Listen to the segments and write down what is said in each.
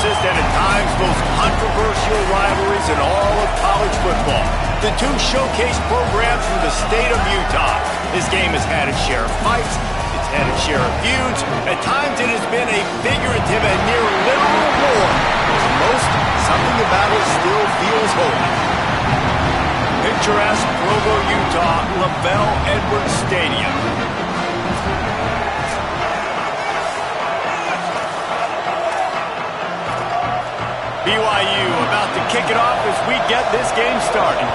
closest and at times most controversial rivalries in all of college football. The two showcase programs from the state of Utah. This game has had its share of fights. It's had its share of feuds. At times it has been a figurative and near literal war. For most, something about it still feels holy. Picturesque Provo, Utah, LaVell Edwards Stadium. BYU about to kick it off as we get this game started.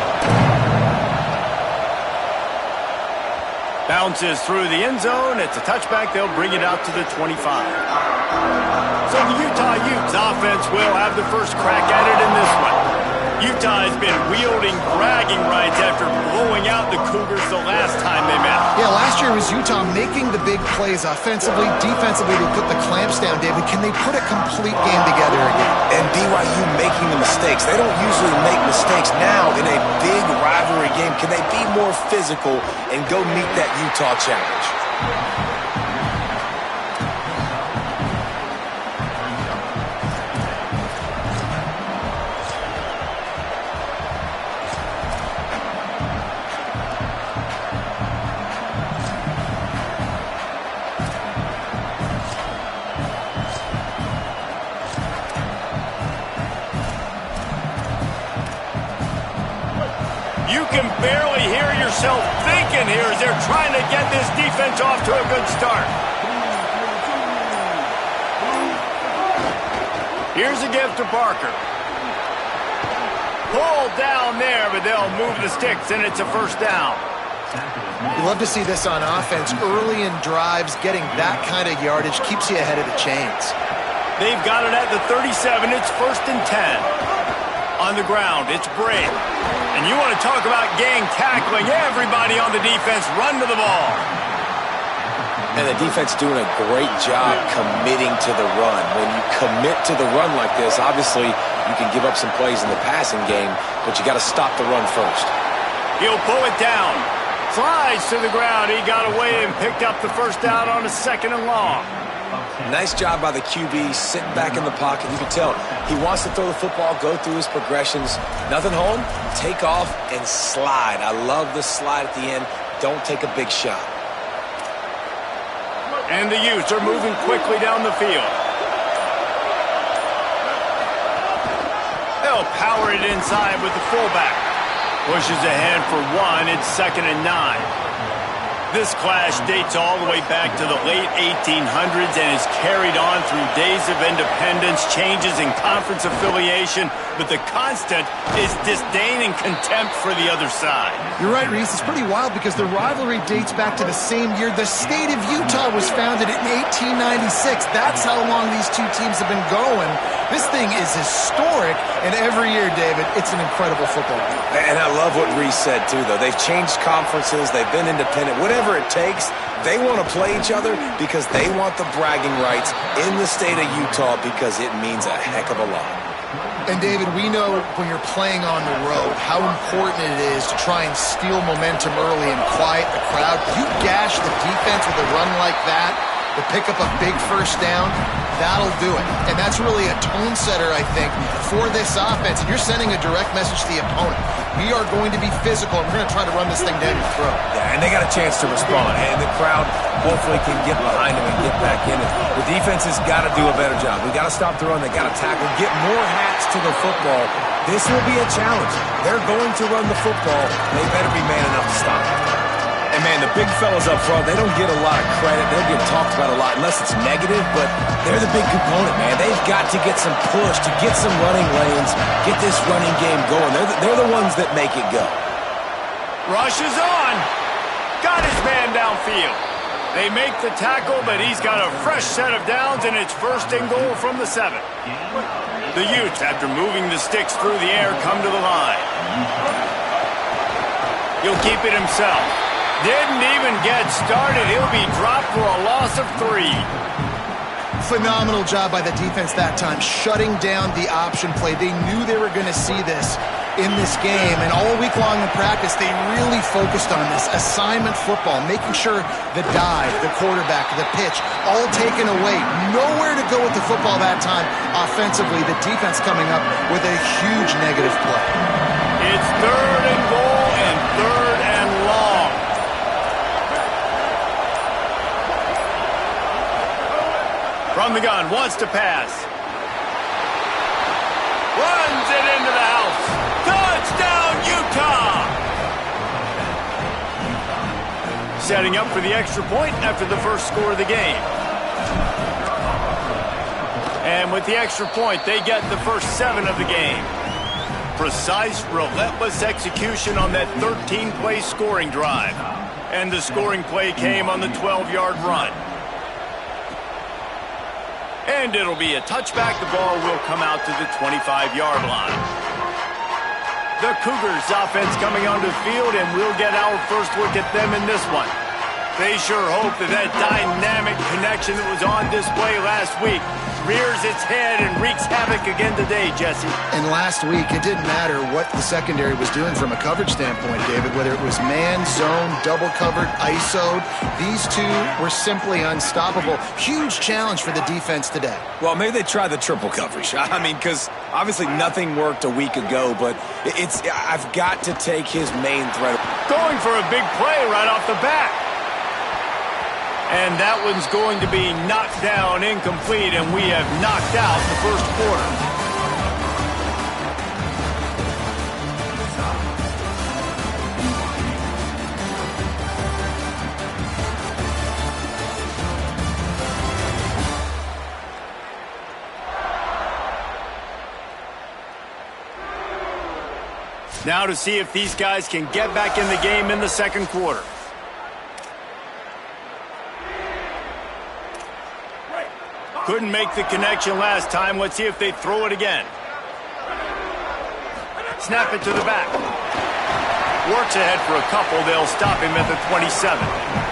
Bounces through the end zone. It's a touchback. They'll bring it out to the 25. So the Utah Utes offense will have the first crack at it in this one. Utah has been wielding bragging rights after blowing out the Cougars the last time they met. Yeah, last year was Utah making the big plays offensively. Defensively, they put the clamps down, David. Can they put a complete game together again? And BYU making the mistakes. They don't usually make mistakes. Now, in a big rivalry game, can they be more physical and go meet that Utah challenge? You can barely hear yourself thinking here as they're trying to get this defense off to a good start. Here's a give to Parker. Pulled down there, but they'll move the sticks, and it's a first down. You love to see this on offense. Early in drives, getting that kind of yardage keeps you ahead of the chains. They've got it at the 37. It's 1st and 10. On the ground, it's Bray. And you want to talk about gang tackling. Everybody on the defense run to the ball. And the defense doing a great job committing to the run. When you commit to the run like this, obviously you can give up some plays in the passing game, but you got to stop the run first. He'll pull it down. Slides to the ground. He got away and picked up the first down on a 2nd and long. Nice job by the QB, sitting back in the pocket. You can tell he wants to throw the football, go through his progressions. Nothing home, take off, and slide. I love the slide at the end. Don't take a big shot. And the Utes are moving quickly down the field. They'll power it inside with the fullback. Pushes ahead for one. It's 2nd and 9. This clash dates all the way back to the late 1800s and is carried on through days of independence, changes in conference affiliation, but the constant is disdain and contempt for the other side. You're right, Reese. It's pretty wild because the rivalry dates back to the same year the state of Utah was founded in 1896. That's how long these two teams have been going. This thing is historic, and every year, David, it's an incredible football game. And I love what Reese said, too, though. They've changed conferences. They've been independent. Whatever it takes, they want to play each other because they want the bragging rights in the state of Utah because it means a heck of a lot. And, David, we know when you're playing on the road how important it is to try and steal momentum early and quiet the crowd. You gash the defense with a run like that, to pick up a big first down, that'll do it. And that's really a tone setter, I think, for this offense. And you're sending a direct message to the opponent. We are going to be physical, and we're going to try to run this thing down your throat. Yeah, and they got a chance to respond. And the crowd hopefully can get behind them and get back in it. The defense has got to do a better job. We got to stop the run. They got to tackle, get more hats to the football. This will be a challenge. They're going to run the football. They better be man enough to stop it. And, man, the big fellas up front, they don't get a lot of credit. They don't get talked about a lot unless it's negative, but they're the big component, man. They've got to get some push, to get some running lanes, get this running game going. They're the ones that make it go. Rush is on. Got his man downfield. They make the tackle, but he's got a fresh set of downs, and it's 1st and goal from the 7. The Utes, after moving the sticks through the air, come to the line. He'll keep it himself. Didn't even get started. He'll be dropped for a loss of 3. Phenomenal job by the defense that time, shutting down the option play. They knew they were going to see this. in this game, and all week long in practice, they really focused on this assignment football, making sure the dive, the quarterback, the pitch, all taken away. Nowhere to go with the football that time offensively. The defense coming up with a huge negative play. It's 3rd and goal and 3rd and long. From the gun, wants to pass. Runs it into the house. Touchdown, Utah! Setting up for the extra point after the first score of the game. And with the extra point, they get the first 7 of the game. Precise, relentless execution on that 13-play scoring drive. And the scoring play came on the 12-yard run. And it'll be a touchback. The ball will come out to the 25-yard line. The Cougars offense coming onto the field, and we'll get our first look at them in this one. They sure hope that dynamic connection that was on display last week rears its head and wreaks havoc again today, Jesse. And last week, it didn't matter what the secondary was doing from a coverage standpoint, David, whether it was man, zone, double covered, ISO'd. These two were simply unstoppable. Huge challenge for the defense today. Well, maybe they try the triple coverage. I mean, because obviously nothing worked a week ago, but I've got to take his main threat. Going for a big play right off the bat. And that one's going to be knocked down, incomplete, and we have knocked out the first quarter. Now to see if these guys can get back in the game in the second quarter. Couldn't make the connection last time. Let's see if they throw it again. Snap it to the back. Works ahead for a couple. They'll stop him at the 27.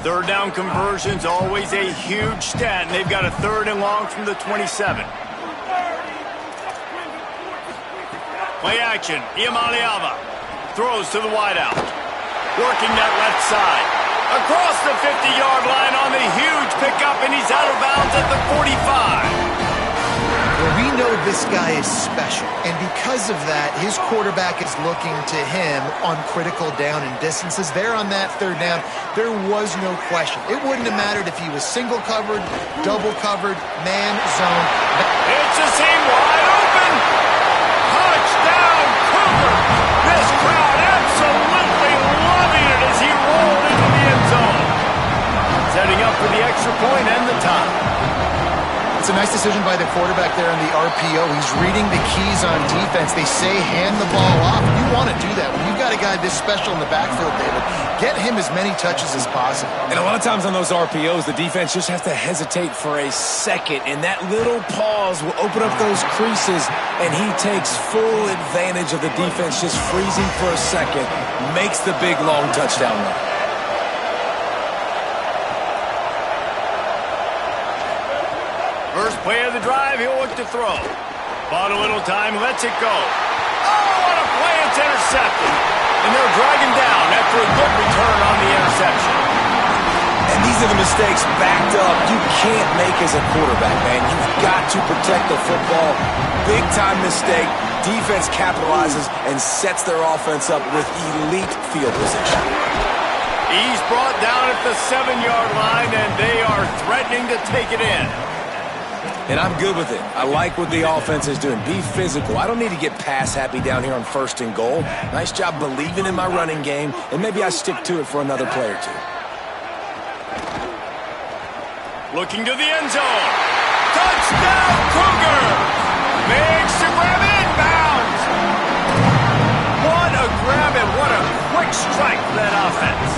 Third down conversions, always a huge stat, and they've got a 3rd and long from the 27. Play action, Iamaleava throws to the wideout. Working that left side. Across the 50-yard line on the huge pickup, and he's out of bounds at the 45. Well, we know this guy is special, and because of that, his quarterback is looking to him on critical down and distances. There on that 3rd down, there was no question. It wouldn't have mattered if he was single covered, double covered, man, zone. It's a seam wide open. Touchdown, Cougar. This crowd absolutely loving it as he rolled into the end zone. Setting up for the extra point and the tie. It's a nice decision by the quarterback there in the RPO. He's reading the keys on defense. They say hand the ball off. You want to do that. When you've got a guy this special in the backfield, David, get him as many touches as possible. And a lot of times on those RPOs, the defense just has to hesitate for a second, and that little pause will open up those creases, and he takes full advantage of the defense just freezing for a second, makes the big, long touchdown run. First play of the drive, he'll look to throw. Bought a little time, lets it go. Oh, what a play, it's intercepted. And they'll drag him down after a good return on the interception. And these are the mistakes backed up you can't make as a quarterback, man. You've got to protect the football. Big-time mistake. Defense capitalizes and sets their offense up with elite field position. He's brought down at the 7-yard line, and they are threatening to take it in. And I'm good with it. I like what the offense is doing. Be physical. I don't need to get pass happy down here on 1st and goal. Nice job believing in my running game, and maybe I stick to it for another play or two. Looking to the end zone. Touchdown, Cougar! Makes to grab it, inbounds. What a grab and what a quick strike for that offense.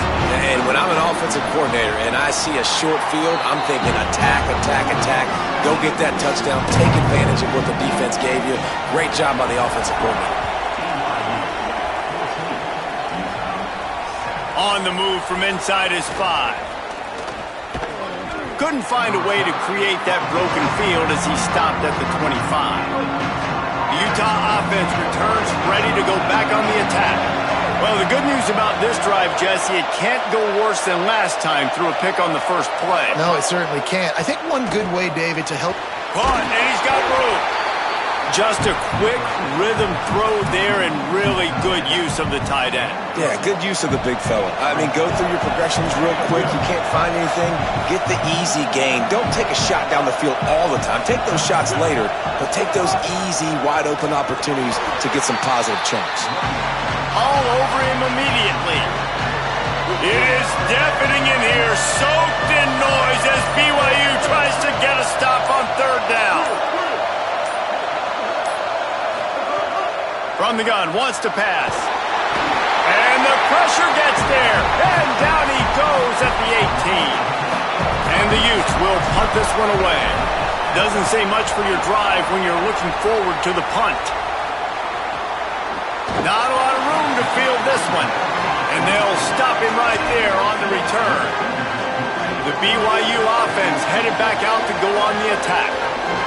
And when I'm an offensive coordinator and I see a short field, I'm thinking attack, attack, attack. Go get that touchdown. Take advantage of what the defense gave you. Great job by the offensive coordinator. On the move from inside his 5. Couldn't find a way to create that broken field as he stopped at the 25. The Utah offense returns ready to go back on the attack. Well, the good news about this drive, Jesse, it can't go worse than last time through a pick on the first play. No, it certainly can't. I think one good way, David, to help... Punt, and he's got room. Just a quick rhythm throw there and really good use of the tight end. Yeah, good use of the big fella. I mean, go through your progressions real quick. You can't find anything. Get the easy gain. Don't take a shot down the field all the time. Take those shots later, but take those easy, wide-open opportunities to get some positive chunks. All over him immediately. It is deafening in here, soaked in noise as BYU tries to get a stop on third down. From the gun, wants to pass. And the pressure gets there. And down he goes at the 18. And the Utes will punt this one away. Doesn't say much for your drive when you're looking forward to the punt. Not a lot of room to field this one. And they'll stop him right there on the return. The BYU offense headed back out to go on the attack.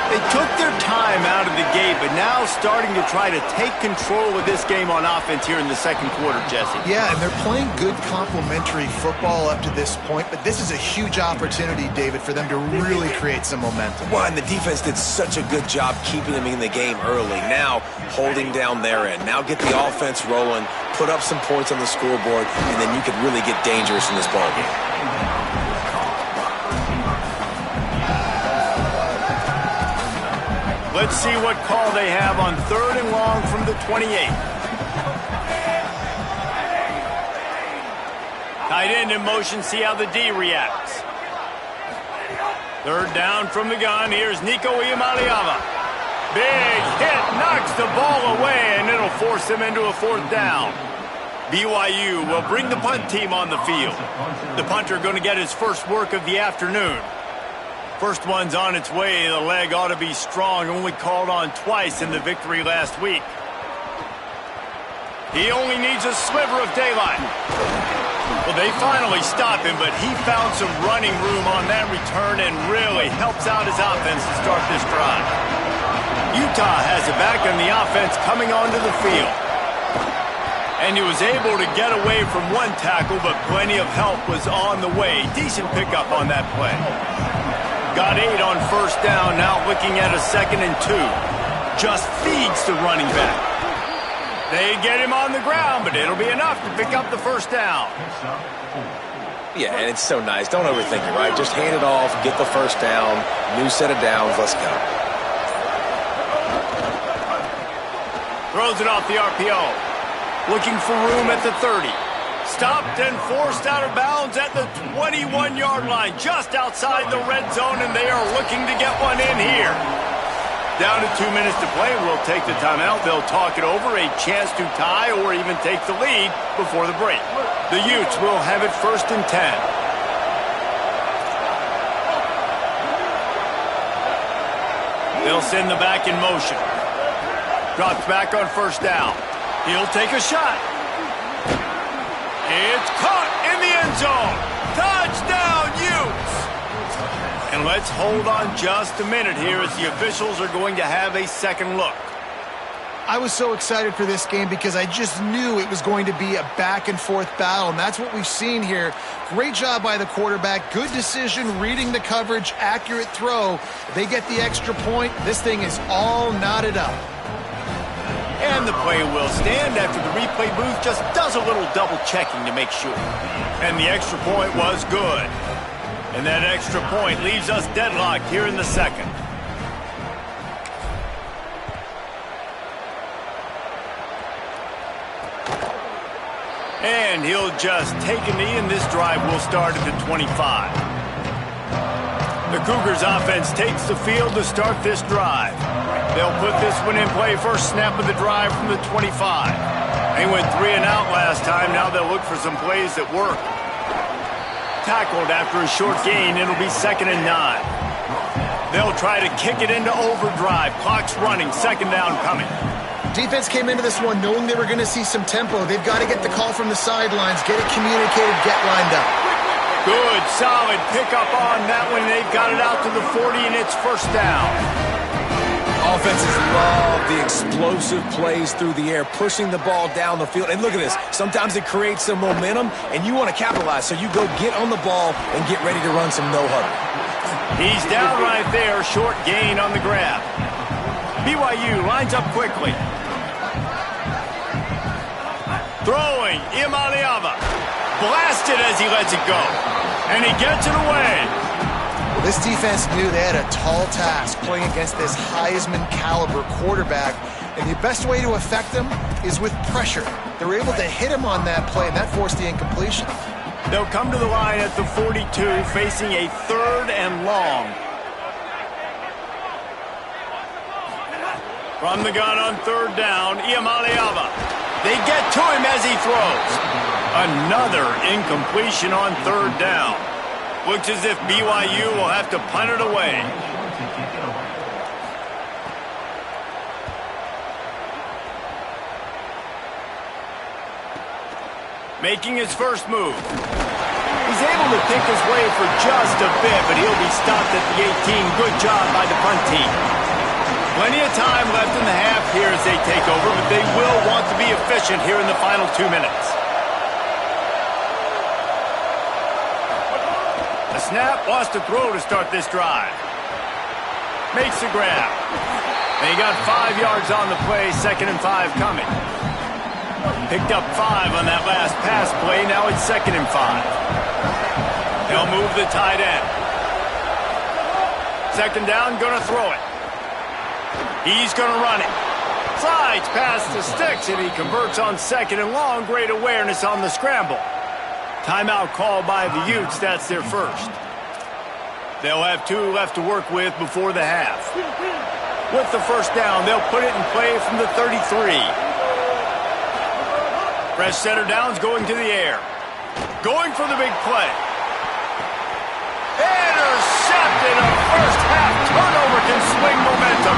They took their time out of the gate, but now starting to try to take control of this game on offense here in the second quarter, Jesse. Yeah, and they're playing good complementary football up to this point, but this is a huge opportunity, David, for them to really create some momentum. Well, and the defense did such a good job keeping them in the game early. Now, holding down their end. Now get the offense rolling, put up some points on the scoreboard, and then you could really get dangerous in this ballgame. Let's see what call they have on 3rd and long from the 28. Tight end in motion, see how the D reacts. 3rd down from the gun. Here's Nico Iamaleava. Big hit, knocks the ball away, and it'll force him into a 4th down. BYU will bring the punt team on the field. The punter going to get his first work of the afternoon. First one's on its way. The leg ought to be strong. Only called on twice in the victory last week. He only needs a sliver of daylight. Well, they finally stop him, but he found some running room on that return and really helps out his offense to start this drive. Utah has it back on the offense coming onto the field. And he was able to get away from one tackle, but plenty of help was on the way. Decent pickup on that play. Got 8 on 1st down, now looking at a 2nd and 2. Just feeds the running back. They get him on the ground, but it'll be enough to pick up the 1st down. Yeah, and it's so nice. Don't overthink it, right? Just hand it off, get the 1st down, new set of downs, let's go. Throws it off the RPO. Looking for room at the 30. Stopped and forced out of bounds at the 21-yard line, just outside the red zone, and they are looking to get one in here. Down to 2 minutes to play. We'll take the timeout. They'll talk it over, a chance to tie or even take the lead before the break. The Utes will have it 1st and 10. They'll send the back in motion. Drops back on 1st down. He'll take a shot. It's caught in the end zone. Touchdown, Utes! And let's hold on just a minute here as the officials are going to have a second look. I was so excited for this game because I just knew it was going to be a back-and-forth battle, and that's what we've seen here. Great job by the quarterback. Good decision, reading the coverage, accurate throw. They get the extra point. This thing is all knotted up. And the play will stand after the replay booth just does a little double-checking to make sure. And the extra point was good. And that extra point leaves us deadlocked here in the second. And he'll just take a knee, and this drive will start at the 25. The Cougars offense takes the field to start this drive. They'll put this one in play. First snap of the drive from the 25. They went 3 and out last time. Now they'll look for some plays that work. Tackled after a short gain. It'll be 2nd and 9. They'll try to kick it into overdrive. Clock's running. 2nd down coming. defense came into this one knowing they were going to see some tempo. They've got to get the call from the sidelines, get it communicated, get lined up. Good, solid pickup on that one. They've got it out to the 40, and it's first down. Offenses love the explosive plays through the air, pushing the ball down the field. And look at this. Sometimes it creates some momentum, and you want to capitalize. So you go get on the ball and get ready to run some no-huddle. He's down right there. Short gain on the grab. BYU lines up quickly. Throwing, Iamaleava. Blasted as he lets it go. And he gets it away. Well, this defense knew they had a tall task playing against this Heisman-caliber quarterback. And the best way to affect him is with pressure. They were able to hit him on that play, and that forced the incompletion. They'll come to the line at the 42, facing a 3rd and long. From the gun on 3rd down, Iamaleava. They get to him as he throws. Another incompletion on 3rd down. Looks as if BYU will have to punt it away. Making his first move. He's able to pick his way for just a bit, but he'll be stopped at the 18. Good job by the punt team. Plenty of time left in the half here as they take over, but they will want to be efficient here in the final 2 minutes. The snap wants to throw to start this drive. Makes the grab. And he got 5 yards on the play, 2nd and 5 coming. Picked up 5 on that last pass play. Now it's 2nd and 5. They'll move the tight end. 2nd down, gonna throw it. He's gonna run it. Slides past the sticks, and he converts on 2nd and long. Great awareness on the scramble. Timeout called by the Utes. That's their first. They'll have 2 left to work with before the half. With the first down, they'll put it in play from the 33. Fresh center downs going to the air. Going for the big play. Intercepted. A first half turnover can swing momentum.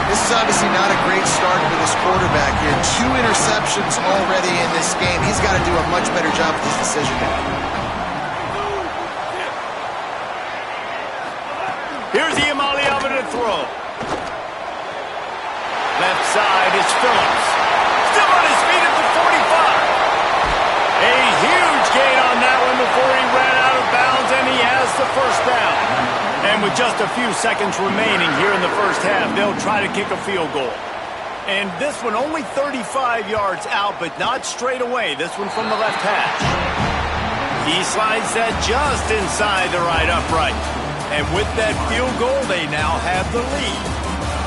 This is obviously not a great start for this quarterback here. 2 interceptions already in this game. He's got to do a much better job with his decision making. Here's Iamaleava to throw. Left side is Phillips. Still on his feet at the 45. A huge gain on that one before he ran out of bounds, and he has the first down. And with just a few seconds remaining here in the first half, they'll try to kick a field goal. And this one only 35 yards out, but not straight away. This one from the left hash. He slides that just inside the right upright. And with that field goal, they now have the lead.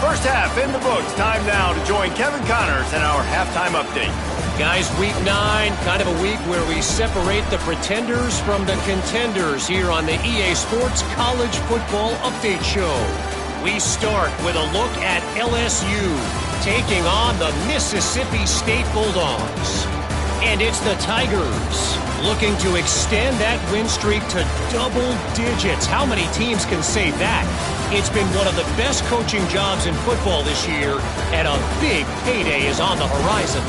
First half in the books. Time now to join Kevin Connors in our halftime update. Guys, week 9, kind of a week where we separate the pretenders from the contenders here on the EA Sports College Football Update Show. We start with a look at LSU taking on the Mississippi State Bulldogs. And it's the Tigers looking to extend that win streak to double digits. How many teams can say that? It's been one of the best coaching jobs in football this year, and a big payday is on the horizon.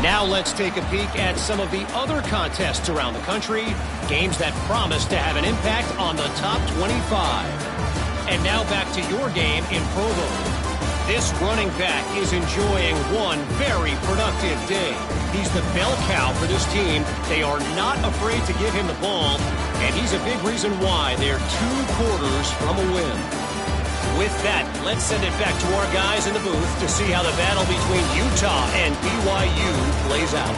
Now let's take a peek at some of the other contests around the country, games that promise to have an impact on the top 25. And now back to your game in Provo. This running back is enjoying one very productive day. He's the bell cow for this team. They are not afraid to give him the ball, and he's a big reason why they're 2 quarters from a win. With that, let's send it back to our guys in the booth to see how the battle between Utah and BYU plays out.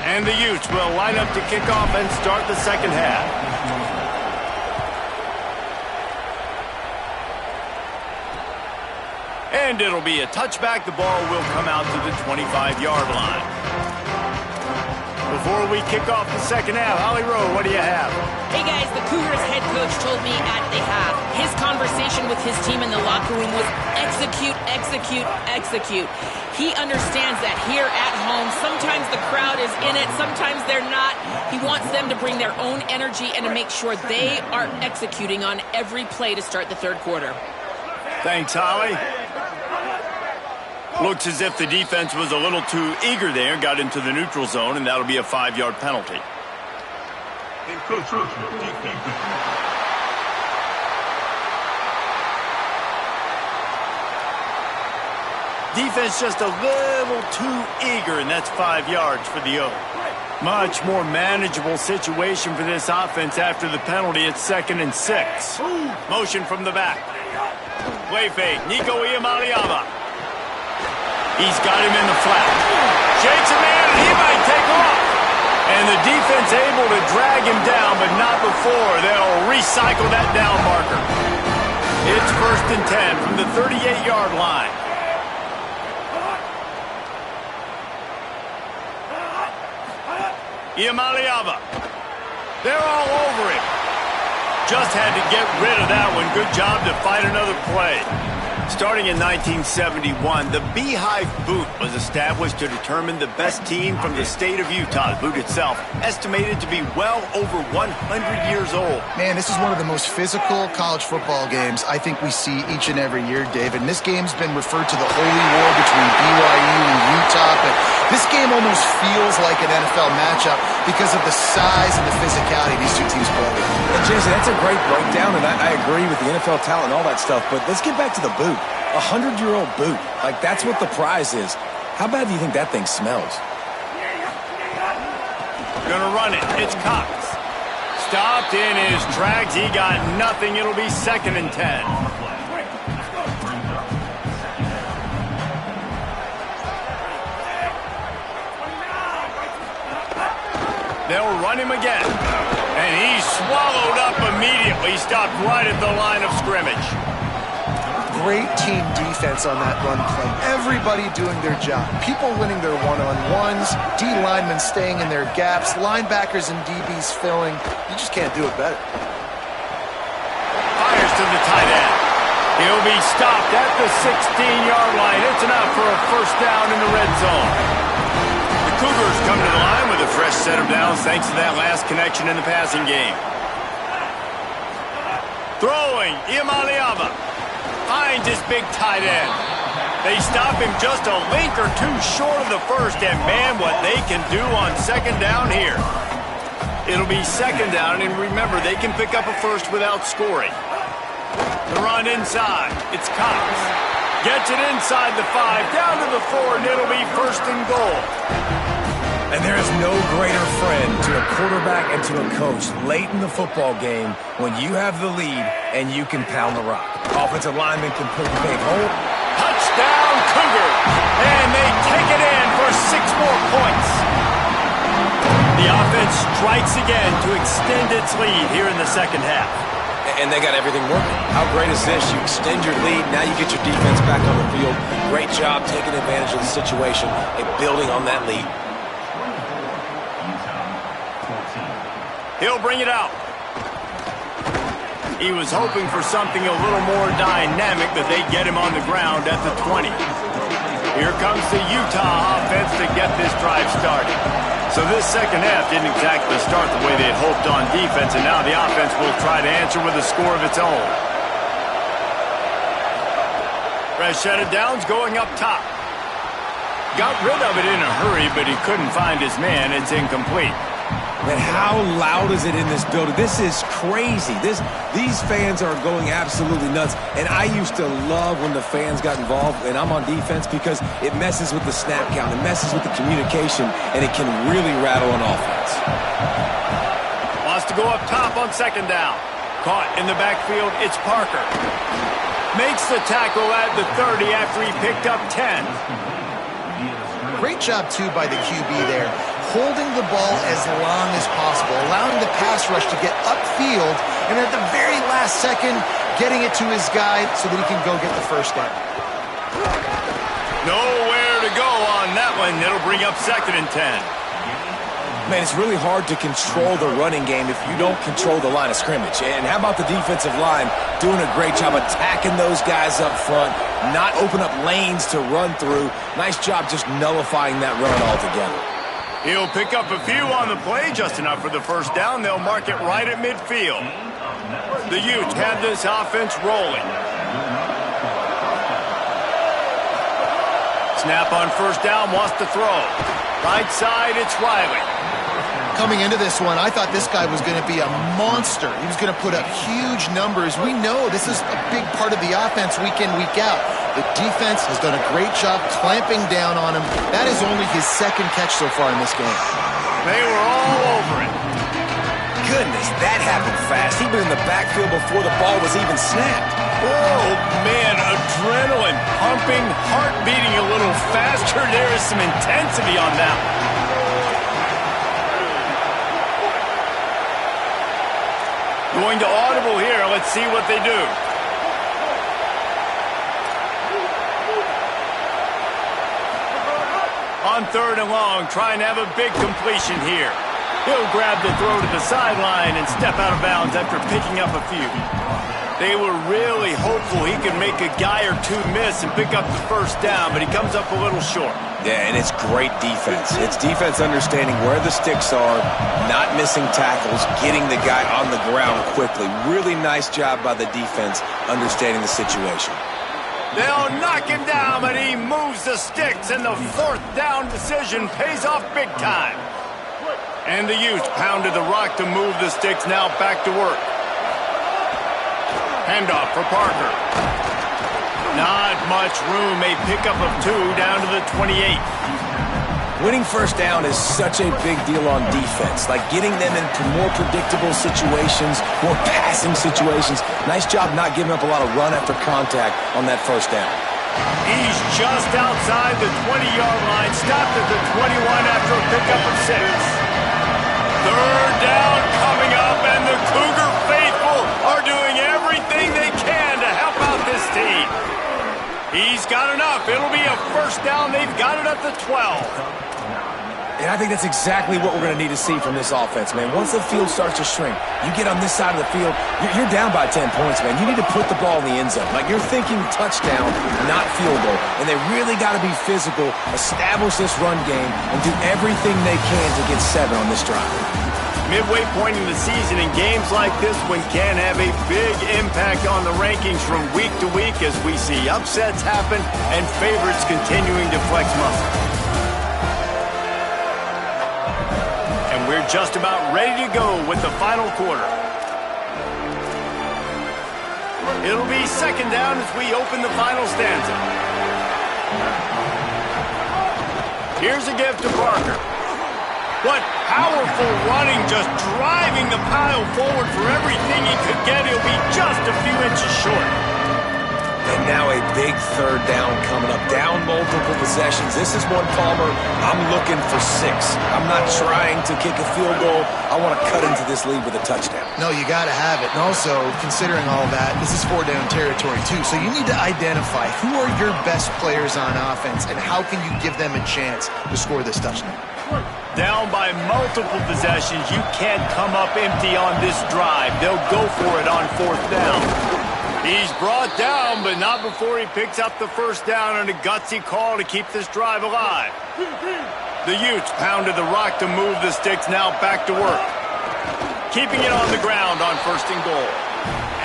And the Utes will line up to kick off and start the second half. And it'll be a touchback. The ball will come out to the 25-yard line. Before we kick off the second half, Holly Rowe, what do you have? Hey guys, the Cougars head coach told me at the half, his conversation with his team in the locker room was execute, execute, execute. He understands that here at home, sometimes the crowd is in it, sometimes they're not. He wants them to bring their own energy and to make sure they are executing on every play to start the third quarter. Thanks, Holly. Looks as if the defense was a little too eager there, got into the neutral zone, and that'll be a 5-yard penalty. Defense just a little too eager, and that's 5 yards for the O. Much more manageable situation for this offense after the penalty. It's 2nd and 6. Motion from the back. Play fake. Nico Iamaleava. He's got him in the flat. Shakes a man, and he might take off. And the defense able to drag him down, but not before they'll recycle that down marker. It's 1st and 10 from the 38-yard line. Iamaleava. They're all over him. Just had to get rid of that one. Good job to fight another play. Starting in 1971, the Beehive Boot was established to determine the best team from the state of Utah. The boot itself, estimated to be well over 100 years old. Man, this is one of the most physical college football games I think we see each and every year, David. And this game's been referred to the holy war between BYU and Utah, but this game almost feels like an NFL matchup because of the size and the physicality these two teams play. And Jason, that's a great breakdown, and I agree with the NFL talent and all that stuff, but let's get back to the boot. 100-year-old boot. Like, that's what the prize is. How bad do you think that thing smells? Gonna run it. It's Cox. Stopped in his tracks. He got nothing. It'll be 2nd and 10. They'll run him again. And he's swallowed up immediately. Stopped right at the line of scrimmage. Great team defense on that run play. Everybody doing their job. People winning their one-on-ones, D linemen staying in their gaps, linebackers and DBs filling. You just can't do it better. Fires to the tight end. He'll be stopped at the 16-yard line. It's enough for a 1st down in the red zone. The Cougars come to the line with a fresh set of downs thanks to that last connection in the passing game. Throwing, Iamaleava. Finds his big tight end. They stop him just a link or two short of the 1st, and man, what they can do on 2nd down here. It'll be 2nd down, and remember, they can pick up a 1st without scoring. The run inside. It's Cox. Gets it inside the 5, down to the 4, and it'll be 1st and goal. And there is no greater friend to a quarterback and to a coach late in the football game when you have the lead and you can pound the rock. Offensive lineman can put the big hole. Touchdown, Cougars! And they take it in for 6 more points. The offense strikes again to extend its lead here in the 2nd half. And they got everything working. How great is this? You extend your lead, now you get your defense back on the field. Great job taking advantage of the situation and building on that lead. He'll bring it out. He was hoping for something a little more dynamic, but they get him on the ground at the 20. Here comes the Utah offense to get this drive started. So this 2nd half didn't exactly start the way they had hoped on defense, and now the offense will try to answer with a score of its own. Fresh set of downs going up top. Got rid of it in a hurry, but he couldn't find his man. It's incomplete. Man, how loud is it in this building? This is crazy. These fans are going absolutely nuts. And I used to love when the fans got involved, and I'm on defense, because it messes with the snap count, it messes with the communication, and it can really rattle an offense. Wants to go up top on 2nd down. Caught in the backfield, it's Parker. Makes the tackle at the 30 after he picked up 10. Great job, too, by the QB there. Holding the ball as long as possible, allowing the pass rush to get upfield, and at the very last second, getting it to his guy so that he can go get the 1st down. Nowhere to go on that one. It'll bring up 2nd and 10. Man, it's really hard to control the running game if you don't control the line of scrimmage. And how about the defensive line doing a great job attacking those guys up front, not open up lanes to run through. Nice job just nullifying that run altogether. He'll pick up a few on the play, just enough for the first down. They'll mark it right at midfield. The Utes have this offense rolling. Snap on first down, wants to throw. Right side, it's Riley. Coming into this one, I thought this guy was going to be a monster. He was going to put up huge numbers. We know this is a big part of the offense week in, week out. The defense has done a great job clamping down on him. That is only his second catch so far in this game. They were all over it. Goodness, that happened fast. He'd been in the backfield before the ball was even snapped. Oh, man, adrenaline pumping, heart beating a little faster. There is some intensity on that one. Going to audible here. Let's see what they do. On third and long, trying to have a big completion here. He'll grab the throw to the sideline and step out of bounds after picking up a few. They were really hopeful he could make a guy or two miss and pick up the first down, but he comes up a little short. Yeah, and it's great defense. It's defense understanding where the sticks are, not missing tackles, getting the guy on the ground quickly. Really nice job by the defense understanding the situation. They'll knock him down, but he moves the sticks, and the fourth down decision pays off big time. And the Utes pounded the rock to move the sticks, now back to work. Handoff for Parker. Not much room, a pickup of 2 down to the 28. Winning first down is such a big deal on defense, like getting them into more predictable situations, more passing situations. Nice job not giving up a lot of run after contact on that first down. He's just outside the 20-yard line, stopped at the 21 after a pickup of 6. Third down coming up, and the Cougar faithful are doing everything they can to help out this team. He's got enough. It'll be a first down. They've got it at the 12. And I think that's exactly what we're going to need to see from this offense, man. Once the field starts to shrink, you get on this side of the field, you're down by 10 points, man. You need to put the ball in the end zone. Like, you're thinking touchdown, not field goal. And they really got to be physical, establish this run game, and do everything they can to get 7 on this drive. Midway point in the season, and games like this one can have a big impact on the rankings from week to week as we see upsets happen and favorites continuing to flex muscle. And we're just about ready to go with the final quarter. It'll be second down as we open the final stanza. Here's a gift to Parker. What powerful running, just driving the pile forward for everything he could get. He'll be just a few inches short. And now a big third down coming up. Down multiple possessions. This is one, Palmer, I'm looking for 6. I'm not trying to kick a field goal. I want to cut into this lead with a touchdown. No, you got to have it. And also, considering all that, this is 4-down territory too. So you need to identify who are your best players on offense and how can you give them a chance to score this touchdown. Down by multiple possessions, you can't come up empty on this drive. They'll go for it on fourth down. He's brought down, but not before he picks up the first down on a gutsy call to keep this drive alive. The Utes pounded the rock to move the sticks, now back to work. Keeping it on the ground on first and goal.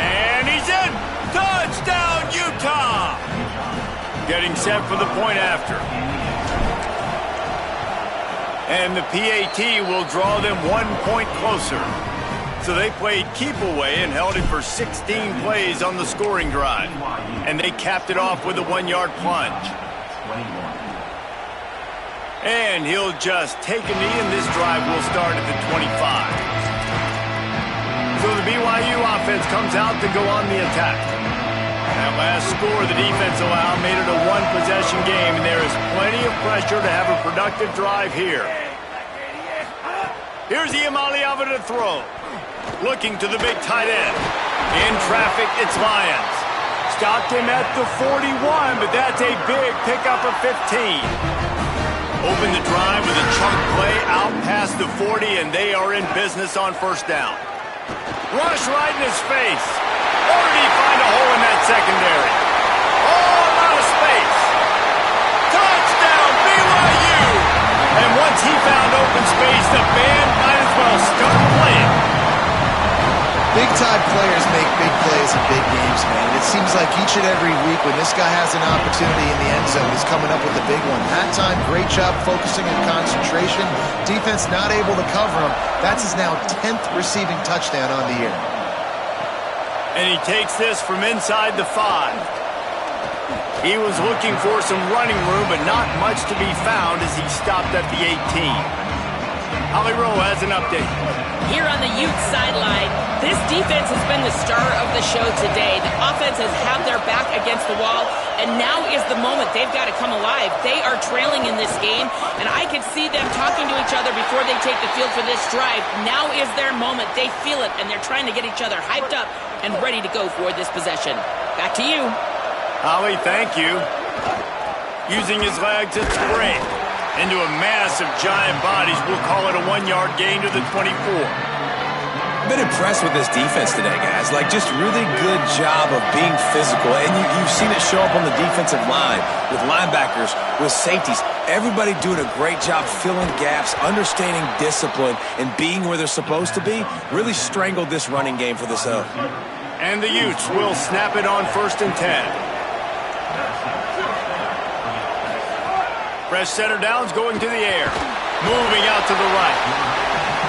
And he's in! Touchdown, Utah! Getting set for the point after. And the PAT will draw them 1 point closer. So they played keep away and held it for 16 plays on the scoring drive. And they capped it off with a 1-yard plunge. And he'll just take a knee, and this drive will start at the 25. So the BYU offense comes out to go on the attack. That last score the defense allowed made it a one-possession game, and there is plenty of pressure to have a productive drive here. Here's Iamaleava to throw. Looking to the big tight end. In traffic, it's Lyons. Stopped him at the 41, but that's a big pickup of 15. Open the drive with a chunk play out past the 40, and they are in business on first down. Rush right in his face. Or did he find a hole in that secondary? All out of space. Touchdown, BYU! And once he found open space, the band might as well start playing. Big-time players make big plays in big games, man. It seems like each and every week when this guy has an opportunity in the end zone, he's coming up with a big one. That time, great job focusing and concentration. Defense not able to cover him. That's his now 10th receiving touchdown on the year. And he takes this from inside the 5. He was looking for some running room, but not much to be found as he stopped at the 18. Holly Rowe has an update. Here on the Utes sideline, this defense has been the star of the show today. The offense has had their back against the wall, and now is the moment they've got to come alive. They are trailing in this game, and I can see them talking to each other before they take the field for this drive. Now is their moment. They feel it, and they're trying to get each other hyped up and ready to go for this possession. Back to you. Holly, thank you. Using his legs, it's great. Into a mass of giant bodies. We'll call it a 1-yard gain to the 24. I've been impressed with this defense today, guys. Like, just really good job of being physical. And you've seen it show up on the defensive line with linebackers, with safeties. Everybody doing a great job filling gaps, understanding discipline, and being where they're supposed to be. Really strangled this running game for this Oak. And the Utes will snap it on 1st and 10. Fresh center downs going to the air. Moving out to the right.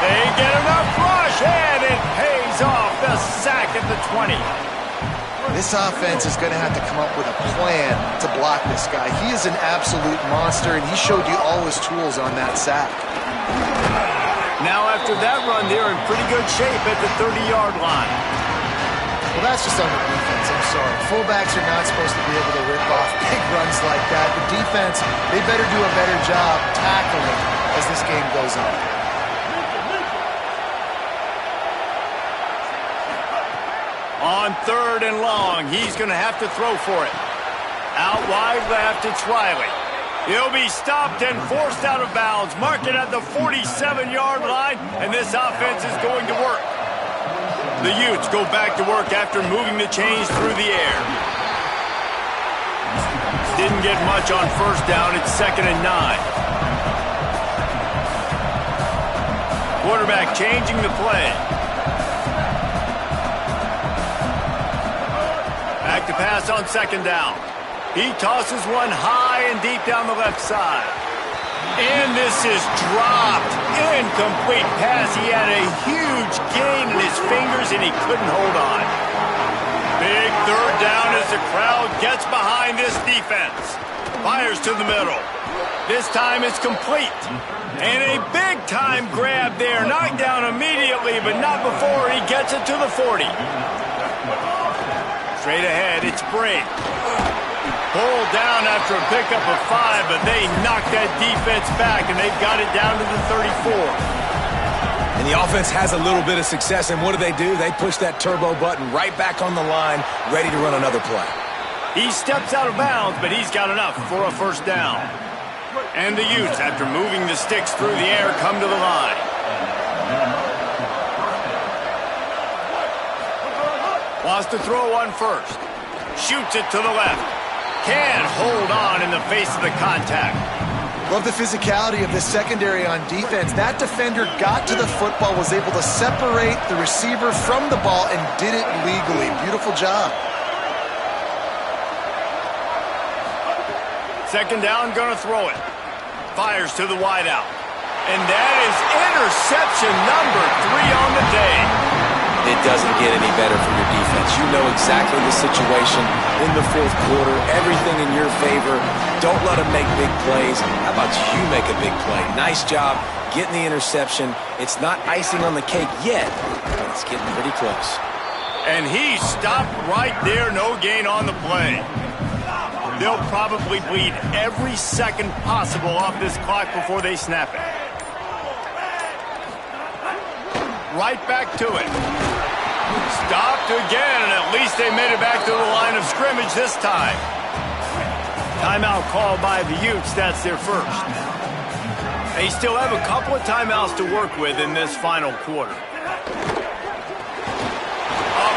They get enough rush, and it pays off. The sack at the 20. This offense is going to have to come up with a plan to block this guy. He is an absolute monster, and he showed you all his tools on that sack. Now after that run, they're in pretty good shape at the 30-yard line. Well, that's just on the defense. I'm sorry. Fullbacks are not supposed to be able to rip off big runs like that. The defense, they better do a better job tackling as this game goes on. On 3rd and long, he's going to have to throw for it. Out wide left, it's Riley. He'll be stopped and forced out of bounds. Mark it at the 47-yard line, and this offense is going to work. The Utes go back to work after moving the chains through the air. Didn't get much on first down. It's 2nd and 9. Quarterback changing the play. Back to pass on 2nd down. He tosses one high and deep down the left side. And this is dropped. Incomplete pass. He had a huge gain in his fingers, and he couldn't hold on. Big 3rd down as the crowd gets behind this defense. Fires to the middle. This time it's complete. And a big-time grab there. Knocked down immediately, but not before he gets it to the 40. Straight ahead, it's Brake. Pulled down after a pickup of 5, but they knocked that defense back, and they've got it down to the 34. And the offense has a little bit of success, and what do? They push that turbo button right back on the line, ready to run another play. He steps out of bounds, but he's got enough for a first down. And the Utes, after moving the sticks through the air, come to the line. Wants to throw on first. Shoots it to the left. Can't hold on in the face of the contact. Love the physicality of the secondary on defense. That defender got to the football, was able to separate the receiver from the ball, and did it legally. Beautiful job. 2nd down, gonna throw it. Fires to the wideout. And that is interception number 3 on the day. It doesn't get any better for your defense. You know exactly the situation in the 4th quarter. Everything in your favor. Don't let them make big plays. How about you make a big play? Nice job getting the interception. It's not icing on the cake yet, but it's getting pretty close. And he stopped right there. No gain on the play. They'll probably bleed every second possible off this clock before they snap it. Right back to it. Stopped again, and at least they made it back to the line of scrimmage this time. Timeout called by the Utes. That's their first. They still have a couple of timeouts to work with in this final quarter. Off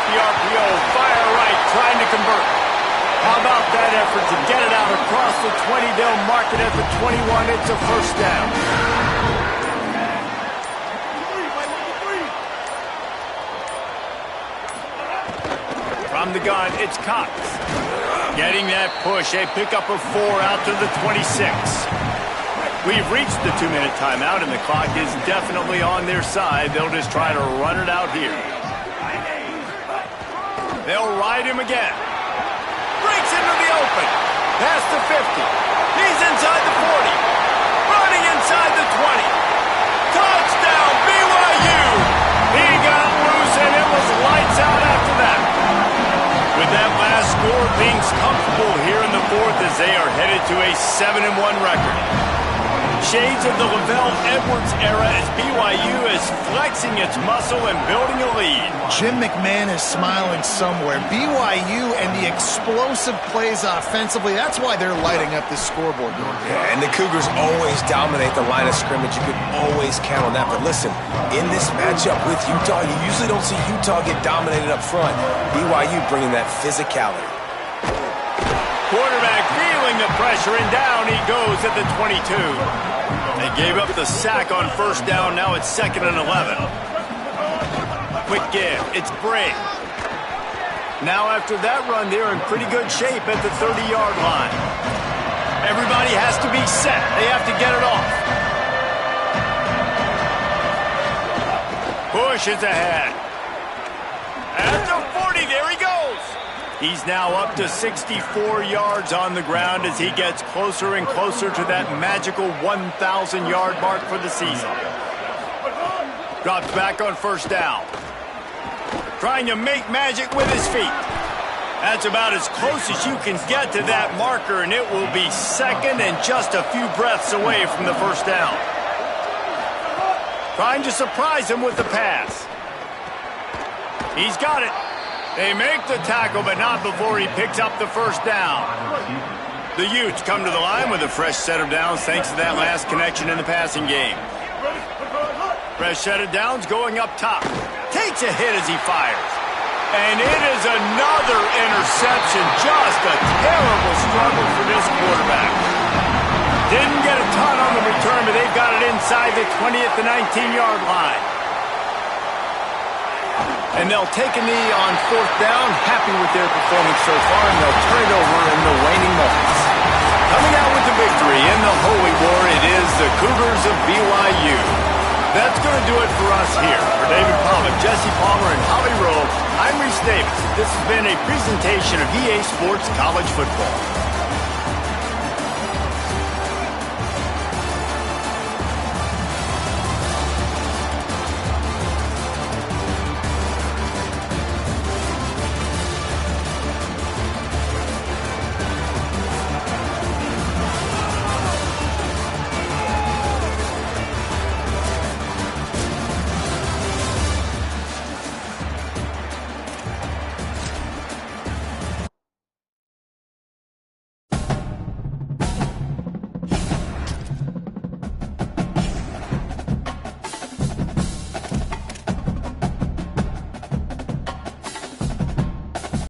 the RPO, fire right, trying to convert. How about that effort to get it out across the 20? They'll mark it at the 21. It's a first down. From the gun, it's Cox. Getting that push. They pick up a 4 out to the 26. We've reached the 2-minute timeout, and the clock is definitely on their side. They'll just try to run it out here. They'll ride him again. Breaks into the open. Past the 50. He's inside the 40. Running inside the 20. Touchdown, BYU! He got loose, and it was lights out after that. With that last score, being comfortable here in the fourth as they are headed to a 7-1 record. Shades of the Lavelle Edwards era as BYU is flexing its muscle and building a lead. Jim McMahon is smiling somewhere. BYU and the explosive plays offensively, that's why they're lighting up this scoreboard. Yeah, and the Cougars always dominate the line of scrimmage. You can always count on that. But listen, in this matchup with Utah, you usually don't see Utah get dominated up front. BYU bringing that physicality. Quarterback feeling the pressure, and down he goes at the 22. They gave up the sack on first down. Now it's 2nd and 11. Quick give. It's Bray. Now after that run, they're in pretty good shape at the 30-yard line. Everybody has to be set. They have to get it off. Push is ahead. At the 40, there he goes. He's now up to 64 yards on the ground as he gets closer and closer to that magical 1,000-yard mark for the season. Drops back on first down. Trying to make magic with his feet. That's about as close as you can get to that marker, and it will be 2nd and just a few breaths away from the first down. Trying to surprise him with the pass. He's got it. They make the tackle, but not before he picks up the first down. The Utes come to the line with a fresh set of downs thanks to that last connection in the passing game. Fresh set of downs going up top. Takes a hit as he fires. And it is another interception. Just a terrible struggle for this quarterback. Didn't get a ton on the return, but they've got it inside the 20 at the 19-yard line. And they'll take a knee on fourth down, happy with their performance so far, and they'll turn it over in the waning moments. Coming out with the victory in the Holy War, it is the Cougars of BYU. That's going to do it for us here. For David Pollock, Jesse Palmer, and Holly Rowe, I'm Reese Davis. This has been a presentation of EA Sports College Football.